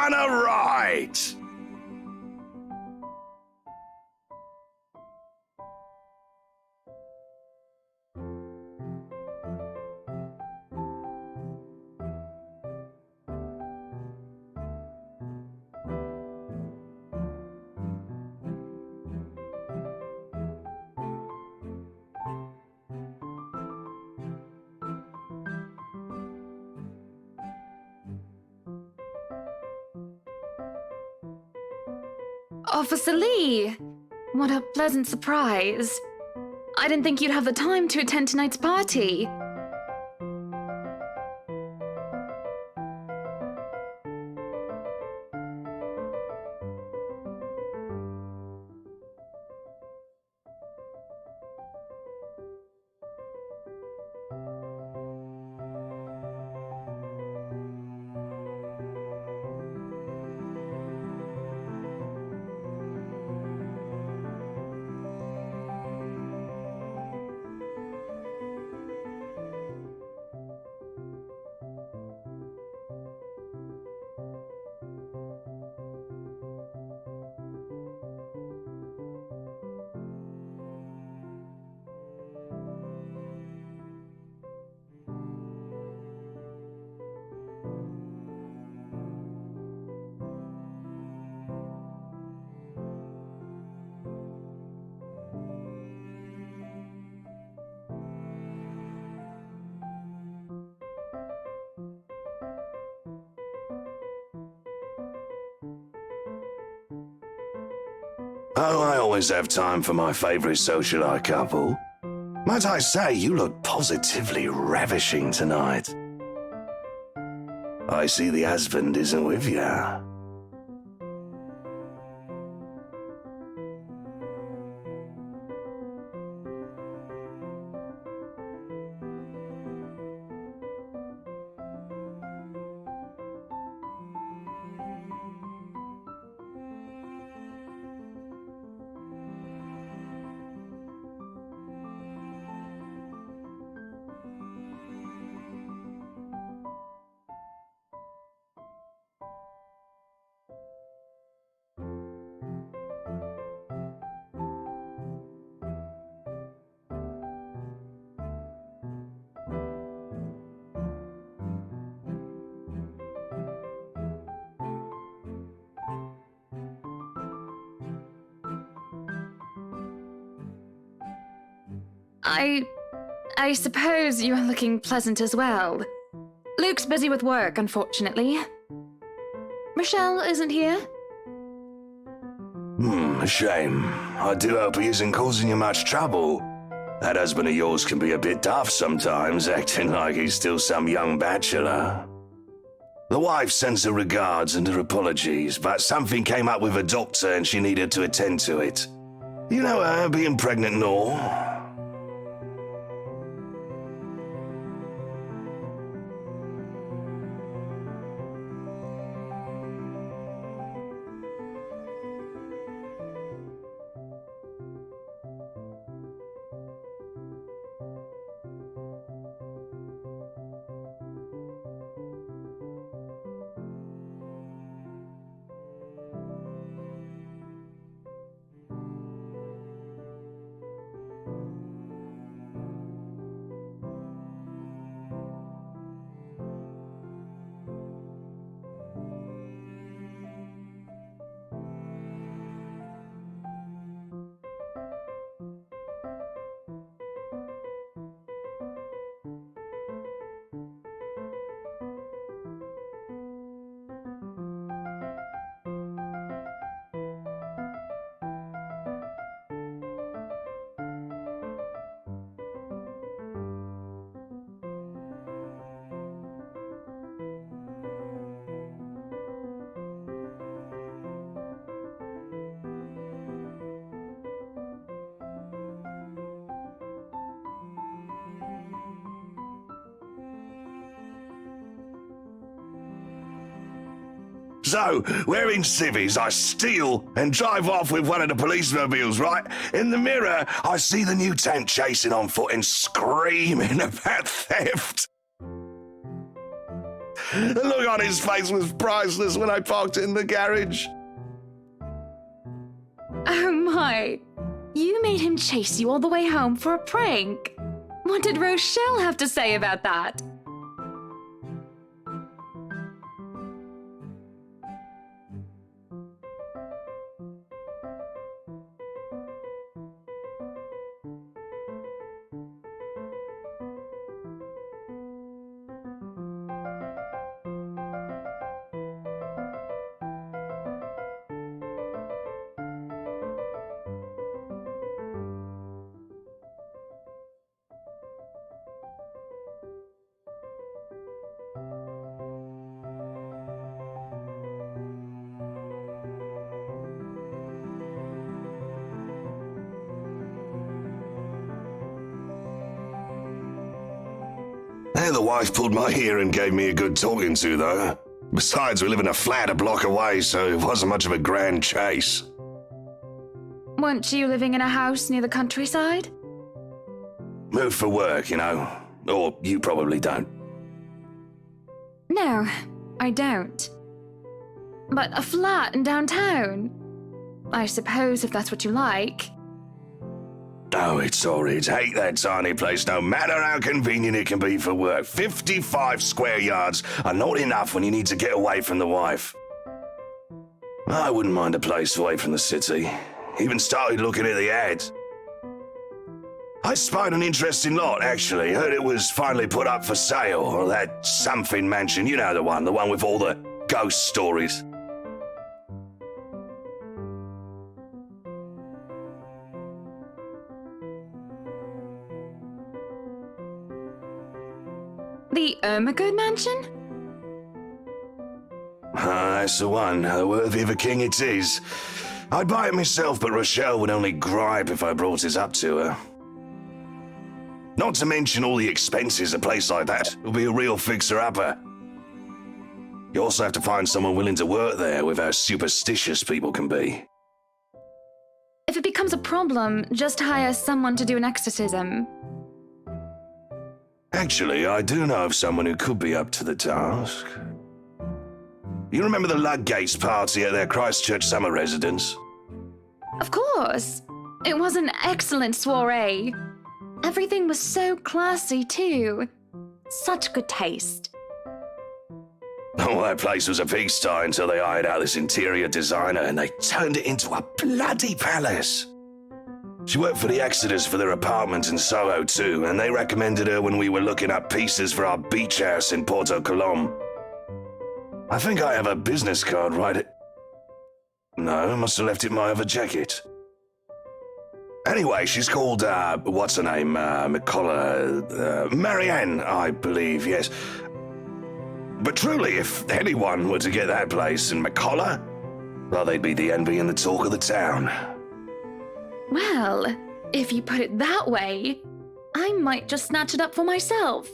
done her right. Officer Lee! What a pleasant surprise. I didn't think you'd have the time to attend tonight's party. Oh, I always have time for my favourite socialite couple. Might I say, you look positively ravishing tonight. I see the husband isn't with you. I suppose you're looking pleasant as well. Luke's busy with work, unfortunately. Michelle isn't here? A shame. I do hope he isn't causing you much trouble. That husband of yours can be a bit daft sometimes, acting like he's still some young bachelor. The wife sends her regards and her apologies, but something came up with her doctor and she needed to attend to it. You know her, being pregnant and all. So, wearing civvies, I steal and drive off with one of the police mobiles, right? In the mirror, I see the new tent chasing on foot and screaming about theft. The look on his face was priceless when I parked it in the garage. Oh my! You made him chase you all the way home for a prank! What did Rochelle have to say about that? The wife pulled my ear and gave me a good talking to, though. Besides, we live in a flat a block away, so it wasn't much of a grand chase. Weren't you living in a house near the countryside? Moved for work, you know. Or you probably don't. No, I don't. But a flat in downtown? I suppose if that's what you like. Oh, it's horrid. Hate that tiny place, no matter how convenient it can be for work. 55 square yards are not enough when you need to get away from the wife. I wouldn't mind a place away from the city. Even started looking at the ads. I spied an interesting lot, actually. Heard it was finally put up for sale, or that something mansion. You know the one with all the ghost stories. The Ermagood mansion? That's the one. Worthy of a king it is. I'd buy it myself, but Rochelle would only gripe if I brought it up to her. Not to mention all the expenses a place like that will be a real fixer-upper. You also have to find someone willing to work there with how superstitious people can be. If it becomes a problem, just hire someone to do an exorcism. Actually, I do know of someone who could be up to the task. You remember the Ludgates party at their Christchurch summer residence? Of course! It was an excellent soiree. Everything was so classy, too. Such good taste. Oh, that place was a pigsty until they hired out this interior designer and they turned it into a bloody palace. She worked for the Exodus for their apartment in Soho too, and they recommended her when we were looking up pieces for our beach house in Porto Colom. I think I have a business card right. No, I must have left it in my other jacket. Anyway, she's called, what's her name? Marianne, I believe, yes. But truly, if anyone were to get that place in McCollar, well, they'd be the envy and the talk of the town. Well, if you put it that way, I might just snatch it up for myself.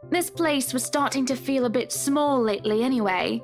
This place was starting to feel a bit small lately anyway.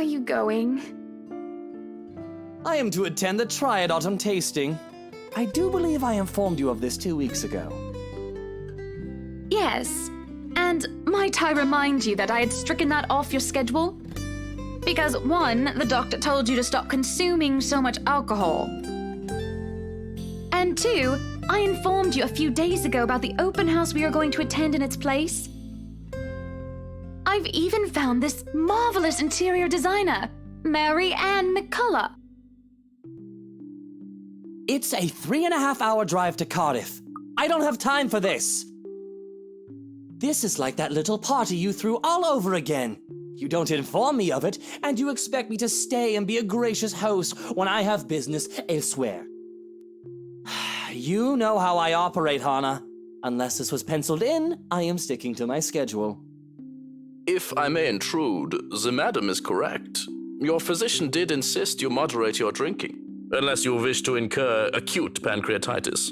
you going? I am to attend the Triad Autumn Tasting. I do believe I informed you of this 2 weeks ago. Yes. And might I remind you that I had stricken that off your schedule? Because 1, the doctor told you to stop consuming so much alcohol. And 2, I informed you a few days ago about the open house we are going to attend in its place. I've even found this marvelous interior designer, Mary Ann McCullough. It's a 3.5-hour drive to Cardiff. I don't have time for this. This is like that little party you threw all over again. You don't inform me of it, and you expect me to stay and be a gracious host when I have business elsewhere. You know how I operate, Hannah. Unless this was penciled in, I am sticking to my schedule. If I may intrude, the madam is correct. Your physician did insist you moderate your drinking, unless you wish to incur acute pancreatitis.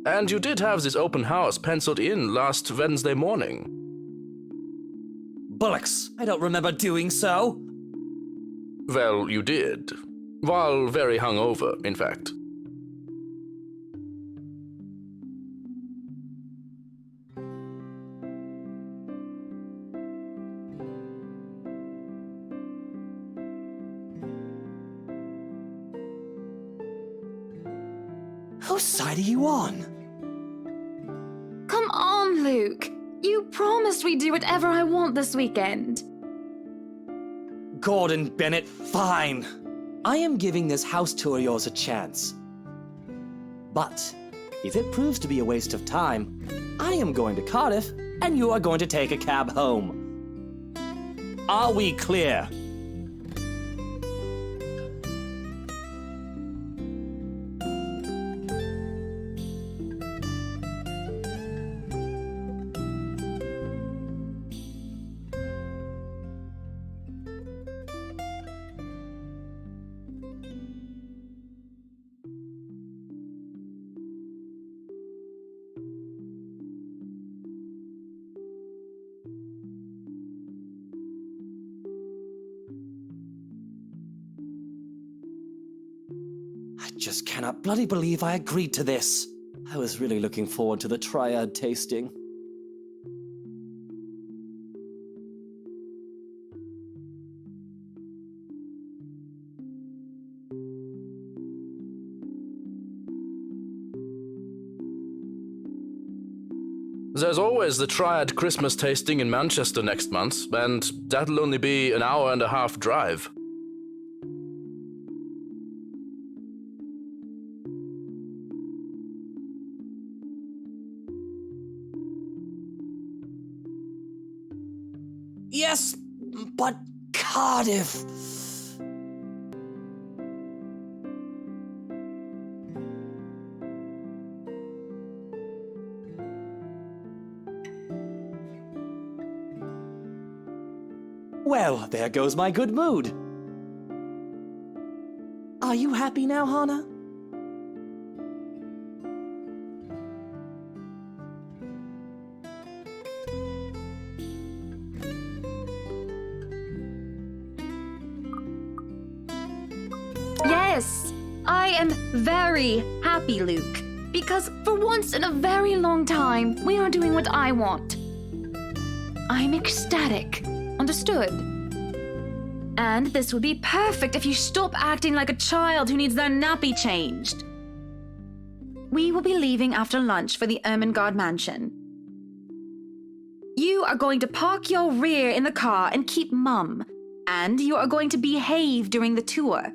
And you did have this open house penciled in last Wednesday morning. Bullocks, I don't remember doing so. Well, you did. While very hungover, in fact. Whose side are you on? Come on, Luke. You promised we'd do whatever I want this weekend. Gordon Bennett, fine. I am giving this house tour of yours a chance. But if it proves to be a waste of time, I am going to Cardiff and you are going to take a cab home. Are we clear? I just cannot bloody believe I agreed to this. I was really looking forward to the Triad tasting. There's always the Triad Christmas tasting in Manchester next month, and that'll only be an hour-and-a-half drive. Yes, but Cardiff. Well, there goes my good mood. Are you happy now, Hannah? Yes, I am very happy, Luke. Because for once in a very long time, we are doing what I want. I'm ecstatic. Understood? And this would be perfect if you stop acting like a child who needs their nappy changed. We will be leaving after lunch for the Ermengarde mansion. You are going to park your rear in the car and keep mum. And you are going to behave during the tour.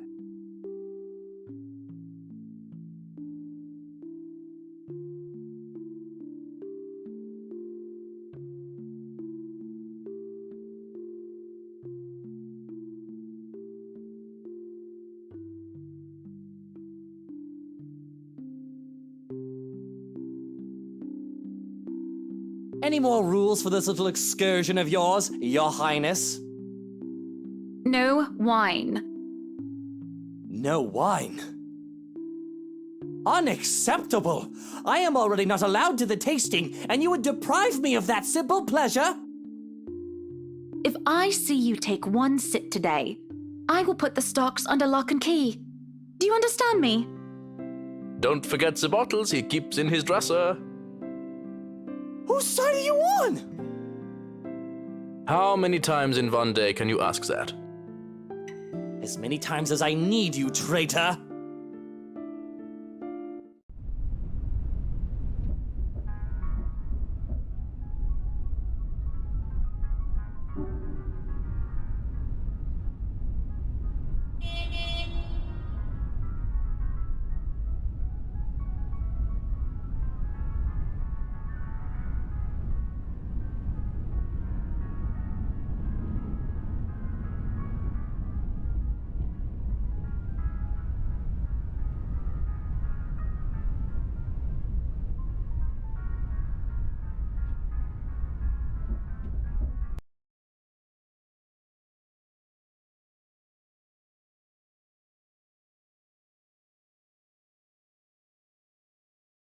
Any more rules for this little excursion of yours, Your Highness? No wine. No wine? Unacceptable! I am already not allowed to the tasting, and you would deprive me of that simple pleasure? If I see you take one sip today, I will put the stocks under lock and key. Do you understand me? Don't forget the bottles he keeps in his dresser. Whose side are you on? How many times in one day can you ask that? As many times as I need you, traitor.